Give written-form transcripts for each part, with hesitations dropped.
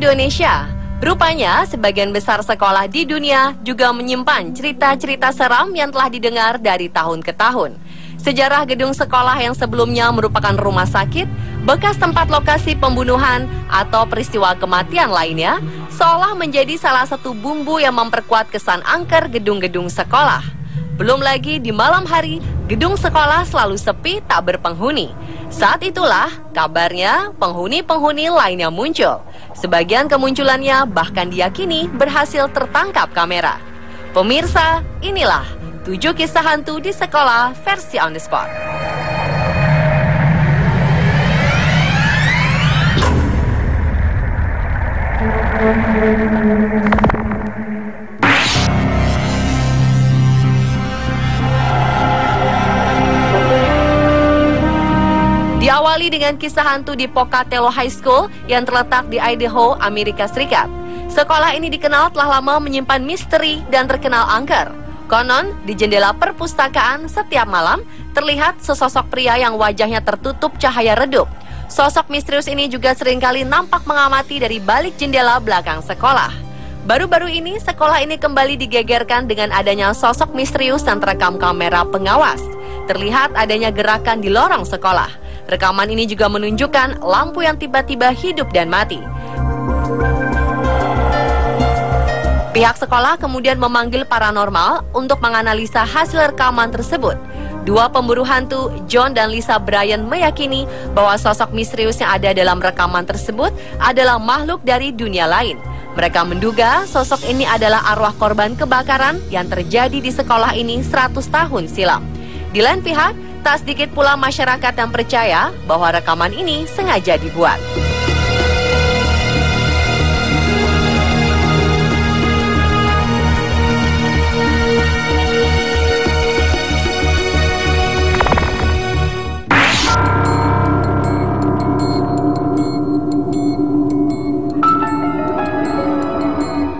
Indonesia. Rupanya, sebagian besar sekolah di dunia juga menyimpan cerita-cerita seram yang telah didengar dari tahun ke tahun. Sejarah gedung sekolah yang sebelumnya merupakan rumah sakit, bekas tempat lokasi pembunuhan, atau peristiwa kematian lainnya, seolah menjadi salah satu bumbu yang memperkuat kesan angker gedung-gedung sekolah. Belum lagi di malam hari, gedung sekolah selalu sepi tak berpenghuni. Saat itulah, kabarnya penghuni-penghuni lainnya muncul. Sebagian kemunculannya bahkan diyakini berhasil tertangkap kamera. Pemirsa, inilah 7 kisah hantu di sekolah versi on the spot. Diawali dengan kisah hantu di Pocatello High School yang terletak di Idaho, Amerika Serikat. Sekolah ini dikenal telah lama menyimpan misteri dan terkenal angker. Konon, di jendela perpustakaan setiap malam terlihat sesosok pria yang wajahnya tertutup cahaya redup. Sosok misterius ini juga seringkali nampak mengamati dari balik jendela belakang sekolah. Baru-baru ini, sekolah ini kembali digegerkan dengan adanya sosok misterius yang terekam kamera pengawas. Terlihat adanya gerakan di lorong sekolah. Rekaman ini juga menunjukkan lampu yang tiba-tiba hidup dan mati. Pihak sekolah kemudian memanggil paranormal untuk menganalisa hasil rekaman tersebut. Dua pemburu hantu, John dan Lisa Bryan, meyakini bahwa sosok misterius yang ada dalam rekaman tersebut adalah makhluk dari dunia lain. Mereka menduga sosok ini adalah arwah korban kebakaran yang terjadi di sekolah ini 100 tahun silam. Di lain pihak, tak sedikit pula masyarakat yang percaya bahwa rekaman ini sengaja dibuat.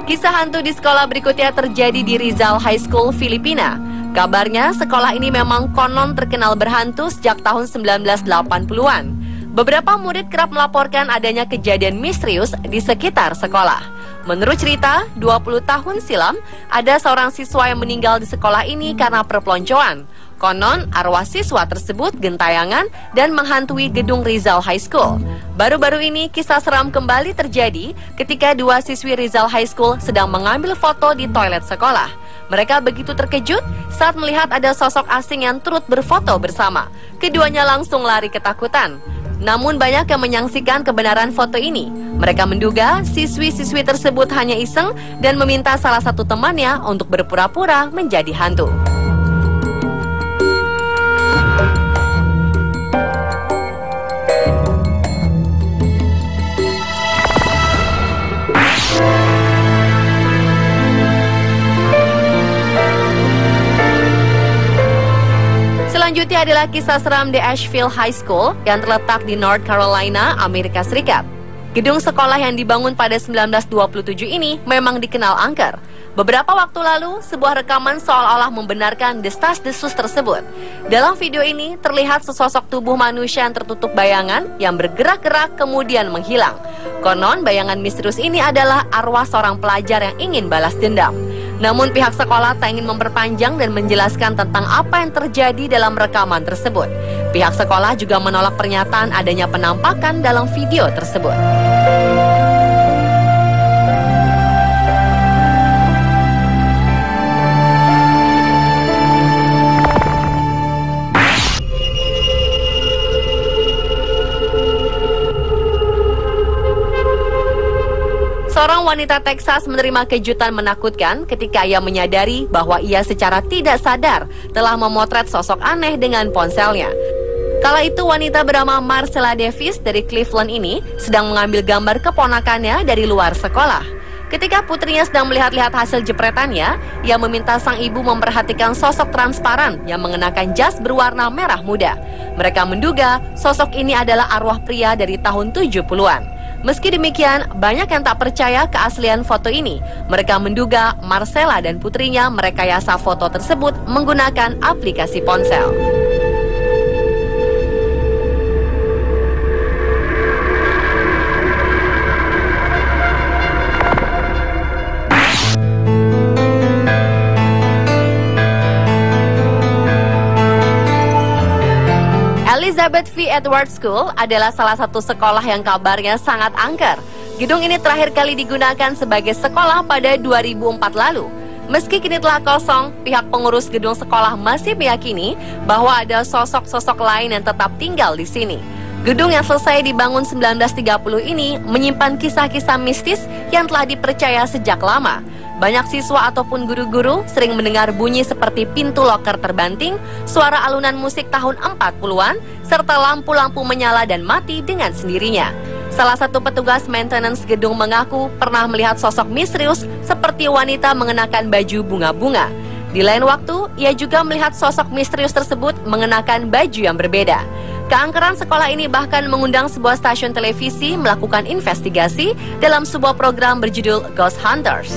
Kisah hantu di sekolah berikutnya terjadi di Rizal High School, Filipina. Kabarnya, sekolah ini memang konon terkenal berhantu sejak tahun 1980-an. Beberapa murid kerap melaporkan adanya kejadian misterius di sekitar sekolah. Menurut cerita, 20 tahun silam, ada seorang siswa yang meninggal di sekolah ini karena perpeloncoan. Konon, arwah siswa tersebut gentayangan dan menghantui gedung Rizal High School. Baru-baru ini, kisah seram kembali terjadi ketika 2 siswi Rizal High School sedang mengambil foto di toilet sekolah. Mereka begitu terkejut saat melihat ada sosok asing yang turut berfoto bersama. Keduanya langsung lari ketakutan. Namun banyak yang menyaksikan kebenaran foto ini. Mereka menduga siswi-siswi tersebut hanya iseng dan meminta salah satu temannya untuk berpura-pura menjadi hantu. Selanjutnya adalah kisah seram di Asheville High School yang terletak di North Carolina, Amerika Serikat. Gedung sekolah yang dibangun pada 1927 ini memang dikenal angker. Beberapa waktu lalu, sebuah rekaman seolah-olah membenarkan desas-desus tersebut. Dalam video ini, terlihat sesosok tubuh manusia yang tertutup bayangan yang bergerak-gerak kemudian menghilang. Konon, bayangan misterius ini adalah arwah seorang pelajar yang ingin balas dendam. Namun pihak sekolah tak ingin memperpanjang dan menjelaskan tentang apa yang terjadi dalam rekaman tersebut. Pihak sekolah juga menolak pernyataan adanya penampakan dalam video tersebut. Seorang wanita Texas menerima kejutan menakutkan ketika ia menyadari bahwa ia secara tidak sadar telah memotret sosok aneh dengan ponselnya. Kala itu wanita bernama Marcella Davis dari Cleveland ini sedang mengambil gambar keponakannya dari luar sekolah. Ketika putrinya sedang melihat-lihat hasil jepretannya, ia meminta sang ibu memperhatikan sosok transparan yang mengenakan jas berwarna merah muda. Mereka menduga sosok ini adalah arwah pria dari tahun 70-an. Meski demikian, banyak yang tak percaya keaslian foto ini. Mereka menduga Marcella dan putrinya merekayasa foto tersebut menggunakan aplikasi ponsel. Elizabeth V. Edwards School adalah salah satu sekolah yang kabarnya sangat angker. Gedung ini terakhir kali digunakan sebagai sekolah pada 2004 lalu. Meski kini telah kosong, pihak pengurus gedung sekolah masih meyakini bahwa ada sosok-sosok lain yang tetap tinggal di sini. Gedung yang selesai dibangun 1930 ini menyimpan kisah-kisah mistis yang telah dipercaya sejak lama. Banyak siswa ataupun guru-guru sering mendengar bunyi seperti pintu loker terbanting, suara alunan musik tahun 40-an, serta lampu-lampu menyala dan mati dengan sendirinya. Salah satu petugas maintenance gedung mengaku pernah melihat sosok misterius seperti wanita mengenakan baju bunga-bunga. Di lain waktu, ia juga melihat sosok misterius tersebut mengenakan baju yang berbeda. Keangkeran sekolah ini bahkan mengundang sebuah stasiun televisi melakukan investigasi dalam sebuah program berjudul Ghost Hunters.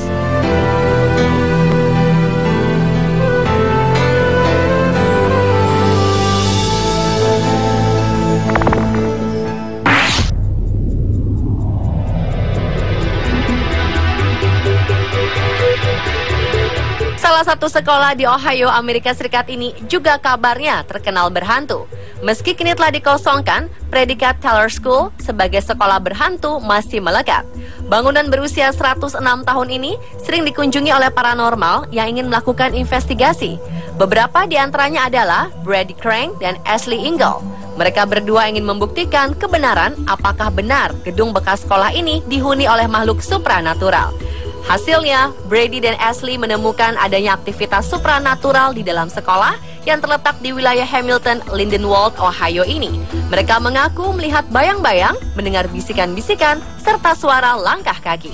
Salah satu sekolah di Ohio, Amerika Serikat ini juga kabarnya terkenal berhantu. Meski kini telah dikosongkan, predikat Taylor School sebagai sekolah berhantu masih melekat. Bangunan berusia 106 tahun ini sering dikunjungi oleh paranormal yang ingin melakukan investigasi. Beberapa di antaranya adalah Brady Crank dan Ashley Ingle. Mereka berdua ingin membuktikan kebenaran apakah benar gedung bekas sekolah ini dihuni oleh makhluk supranatural. Hasilnya, Brady dan Ashley menemukan adanya aktivitas supranatural di dalam sekolah yang terletak di wilayah Hamilton, Lindenwold, Ohio ini. Mereka mengaku melihat bayang-bayang, mendengar bisikan-bisikan, serta suara langkah kaki.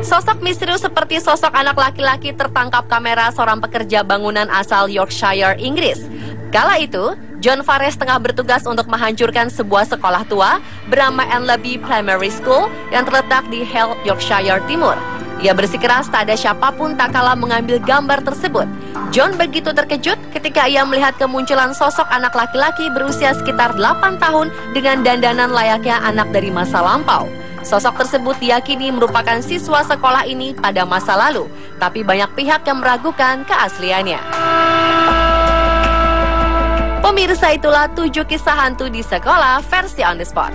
Sosok misterius seperti sosok anak laki-laki tertangkap kamera seorang pekerja bangunan asal Yorkshire, Inggris. Kala itu, John Fares tengah bertugas untuk menghancurkan sebuah sekolah tua bernama Enleby Primary School yang terletak di Hale, Yorkshire Timur. Ia bersikeras tak ada siapapun tak kala mengambil gambar tersebut. John begitu terkejut ketika ia melihat kemunculan sosok anak laki-laki berusia sekitar 8 tahun dengan dandanan layaknya anak dari masa lampau. Sosok tersebut diyakini merupakan siswa sekolah ini pada masa lalu, tapi banyak pihak yang meragukan keasliannya. Pemirsa, itulah 7 kisah hantu di sekolah versi On The Spot.